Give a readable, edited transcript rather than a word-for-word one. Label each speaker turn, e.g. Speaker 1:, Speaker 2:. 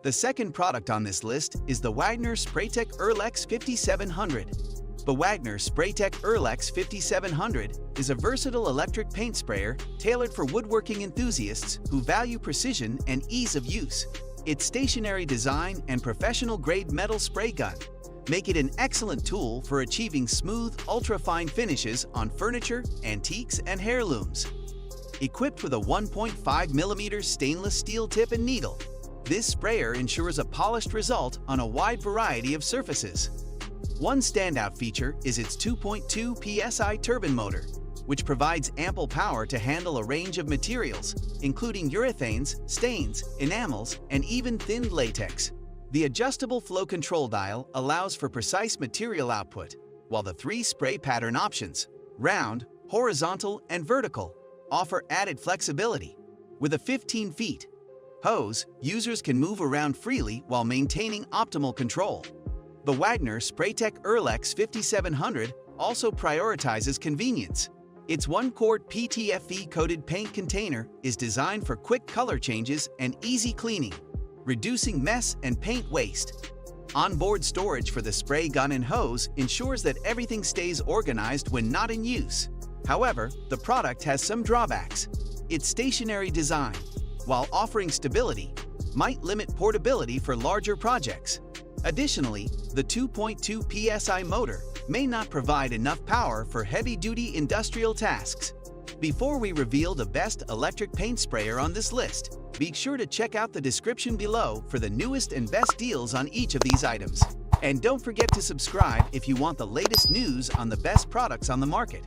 Speaker 1: The second product on this list is the Wagner Earlex 5700. The Wagner Earlex 5700 is a versatile electric paint sprayer tailored for woodworking enthusiasts who value precision and ease of use. Its stationary design and professional-grade metal spray gun make it an excellent tool for achieving smooth, ultra-fine finishes on furniture, antiques, and heirlooms. Equipped with a 1.5mm stainless steel tip and needle, this sprayer ensures a polished result on a wide variety of surfaces. One standout feature is its 2.2 psi turbine motor, which provides ample power to handle a range of materials, including urethanes, stains, enamels, and even thinned latex. The adjustable flow control dial allows for precise material output, while the three spray pattern options, round, horizontal, and vertical, offer added flexibility. With a 15 feet hose, users can move around freely while maintaining optimal control. The Wagner Earlex 5700 also prioritizes convenience. Its 1-quart PTFE-coated paint container is designed for quick color changes and easy cleaning, reducing mess and paint waste. Onboard storage for the spray gun and hose ensures that everything stays organized when not in use. However, the product has some drawbacks. Its stationary design, while offering stability, might limit portability for larger projects. Additionally, the 2.2 psi motor may not provide enough power for heavy-duty industrial tasks. Before we reveal the best electric paint sprayer on this list, be sure to check out the description below for the newest and best deals on each of these items. And don't forget to subscribe if you want the latest news on the best products on the market.